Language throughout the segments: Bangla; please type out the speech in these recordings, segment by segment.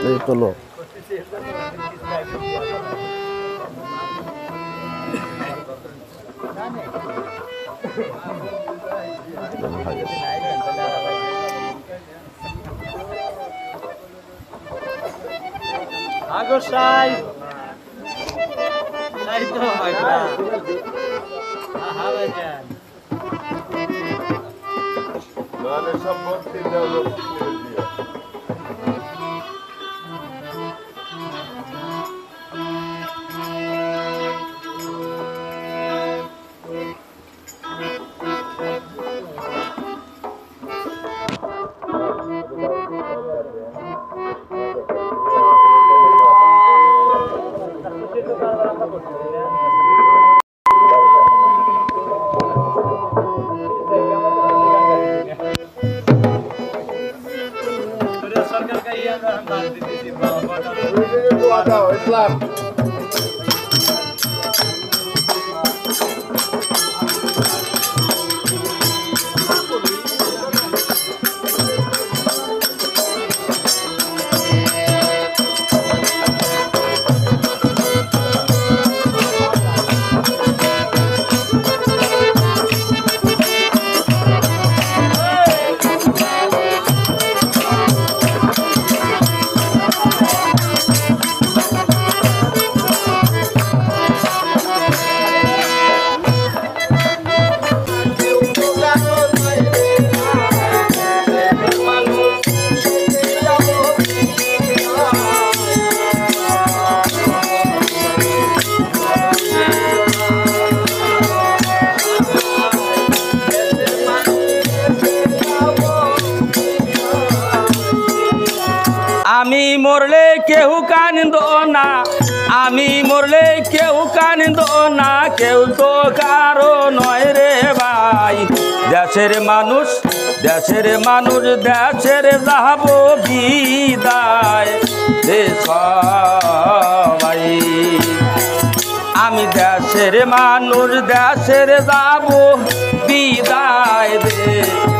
এই তো লোক আগসাই তাই তো ভাইরা ভাইজান নালে সব ভর্তি দেওয়া লোক দিয়ে सरकार का ये बात दी थी ইসলাম আমি মরলে কেউ কান্দো না, আমি মরলে কেউ কান্দো না, কেউ তো কারো নয় রে ভাই। দেশের মানুষ দেশের যাব বিদায় রে সবাই। আমি দেশের মানুষ যাব বিদায়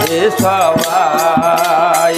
রে সবাই।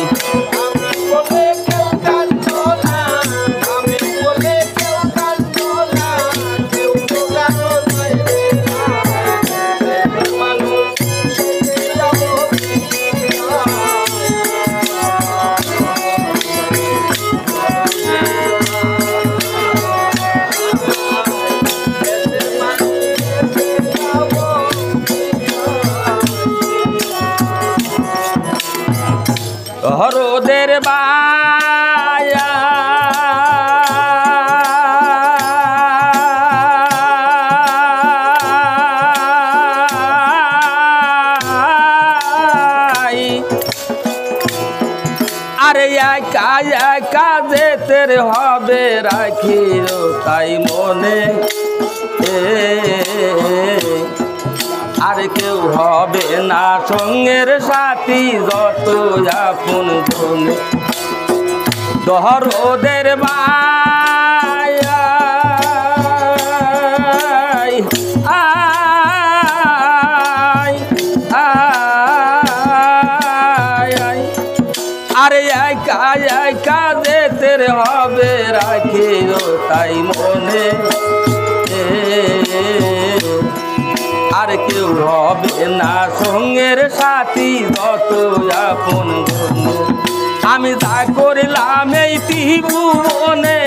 হরদের বায়া আরে একা একা যেতে হবে রাখিল তাই মনে, আর কেউ হবে না সঙ্গের সাথী যত আপন জনে। দহরদের ভাই আরে একা একা যেতে হবে রাখিল তাই মনে, আর কেউ হবে না সঙ্গের সাথী যত আপন জনে। আমি যা করলাম এই ত্রিভুবনে,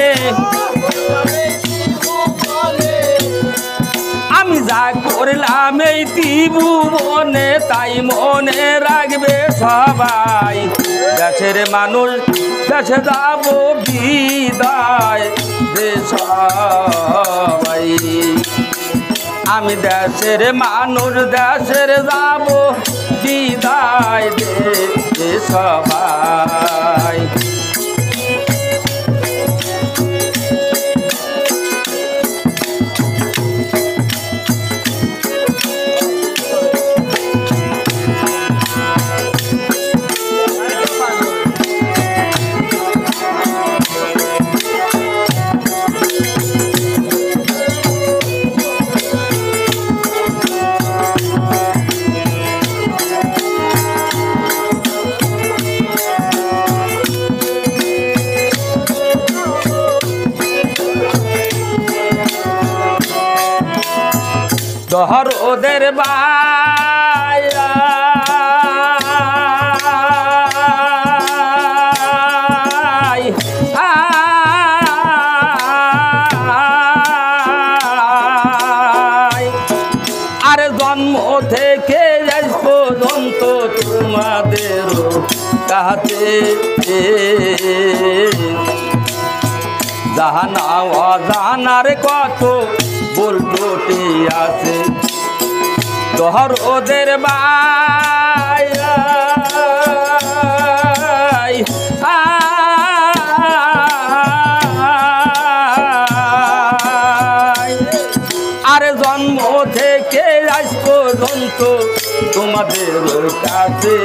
আমি যা করলাম এই ত্রিভুবনে, তাই মনে রাখবে সবাই। দেশের মানুষ দেশে যাব বিদায় রে সবাই। আমি দেশের মানুষ যাব বিদায় দে সবাই। দহর ওদের বায়া আরে জন্ম থেকে আজ পর্যন্ত তোমাদের কাছে জানা অজানার কত বলতে আছে দহর ওদের বায়া আরে জন্ম থেকে আজ পর্যন্ত তোমাদের কাছে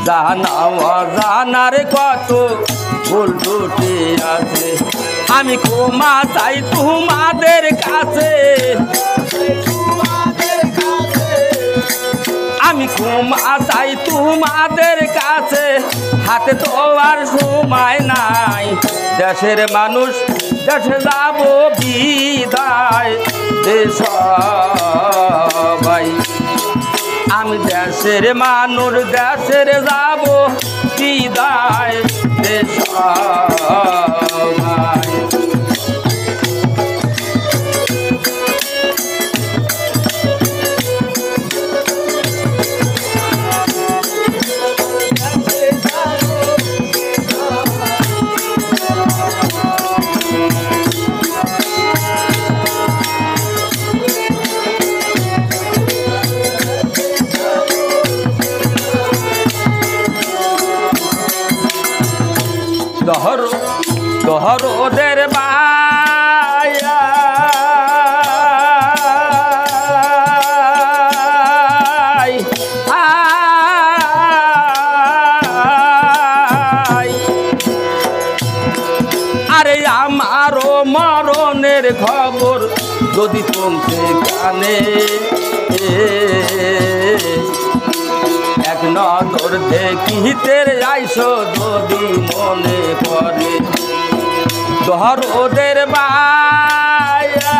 জানা অজানার কত বলতে আছে আমি ক্ষমা চাই তোমাদের কাছে আমি ক্ষমা চাই তোমাদের কাছে হাতে তো আর সময় নাই দেশের মানুষ দেশে যাব বিদায় সবাই আমি দেশের মানুষ দেশের যাব বিদায় সবাই দহর ওদের বায়া আরে আমারও মরণের খবর যদি পৌঁছে কানে এক নজর দেখিতে আইসো যদি মনে পড়ে দহর ওদের বায়া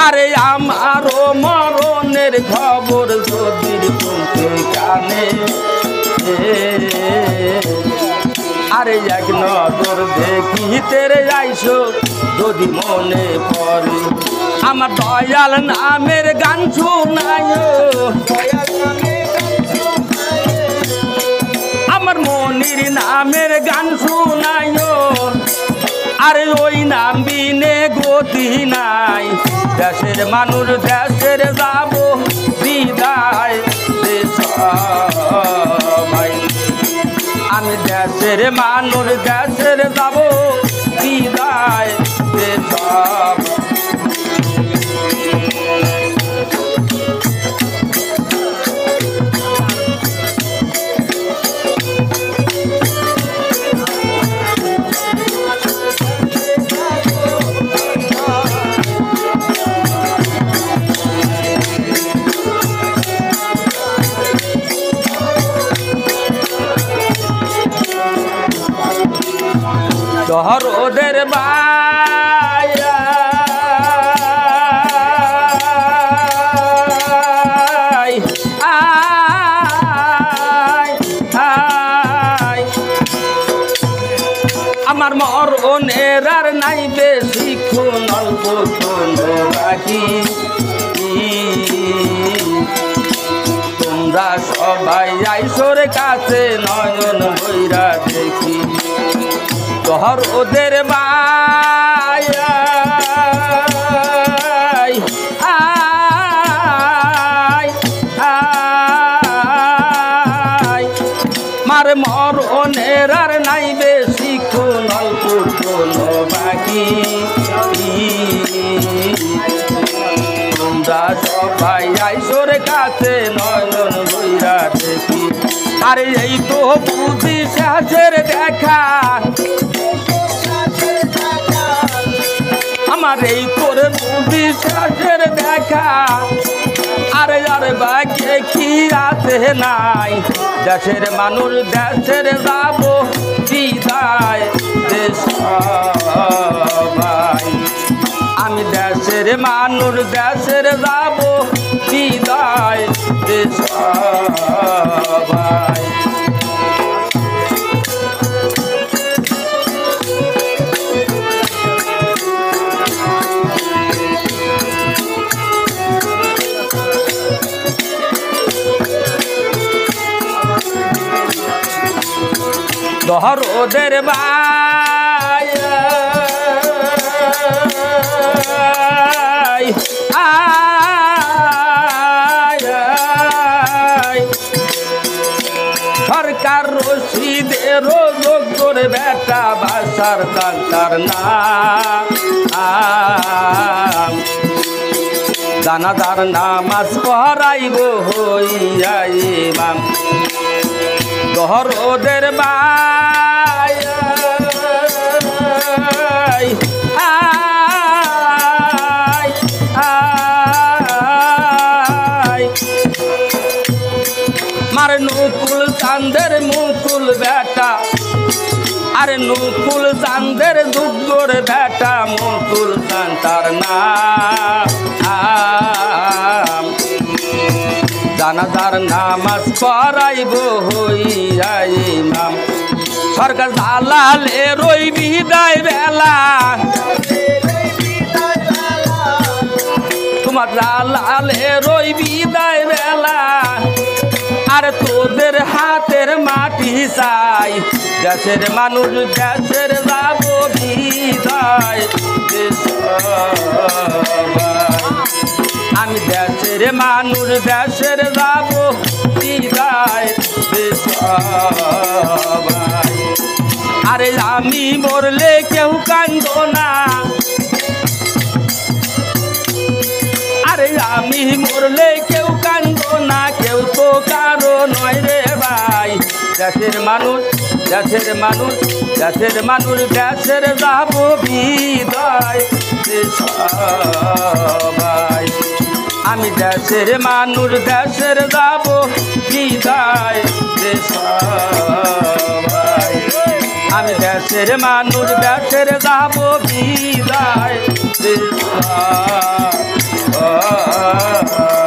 আরে আমারও মরণের খবর যদি পৌঁছে কানে আরে এক নজর দেখিতে আইসো যদি মনে পড়ে আমার দয়াল নামের গান শোনায় আমার মনির নামের গান শোনায় আরে ওই নাম বিনে গতি নাই দেশের মানুষ দেশের যাব বিদায় সবাই আমি দেশের মানুষ দেশের যাব বিদায় সব দহর ওদের বায়া আমার মরণের আর নাই বেশি কোন অল্প কোন বাকি তোমরা সবাই আইসোর কাছে নয়ন বইরা দেখি দহর ওদের বায়া মার মরণের আর নাই বেশি কোন অল্প কোন বাকি তোমরা সবাই আইসোর কাছে নয়ন বইরা দেখি আরে এই তো বুঝি শেষের দেখা আমার এই তোর বুঝি শেষের দেখা আরে আরে বাকে কি আছে নাই দেশের মানুষ দেশের যাব বিদায় দেশ সবাই আমি দেশের মানুষ দেশের যাব বিদায় দেশ সবাই দহরদের বাই সরকার রশিদের যোগ্যর বেটা বাসার তার নাম জানাজার নামাজ পড়াইব হইয়া ইমাম দহরদের বাই মার নুকুল চাঁদের মুকুল বেটা আরে নুকুল চাঁদের দুগ্গর বেটা মুকুল চাঁদ তার নাম জানাজার নামাজ পড়াইব হইয়া ইমাম সরকার দালালের ওই বিদায় বেলা তোমার দালালের ওই বিদায় বেলা আর তোদের হাতের মাটি চাই দেশের মানুষ দেশের যাব বিদায় দেশ আমি দেশের মানুষ দেশের যাব বিদায় দেশ সবাই আরে আমি মরলে কেউ কান্দ না আরে আমি মরলে কেউ কান্দ না কেউ তো কারো নয় রে ভাই দেশের মানুষ দেশের মানুষ দেশের মানুষ দেশের যাব বিদায় দেশ সবাই আমি দেশের মানুষ দেশের যাব বিদায় দেশ সবাই আমি দেশের মানুষ দেশের যাব বিদায় দেশ সবাই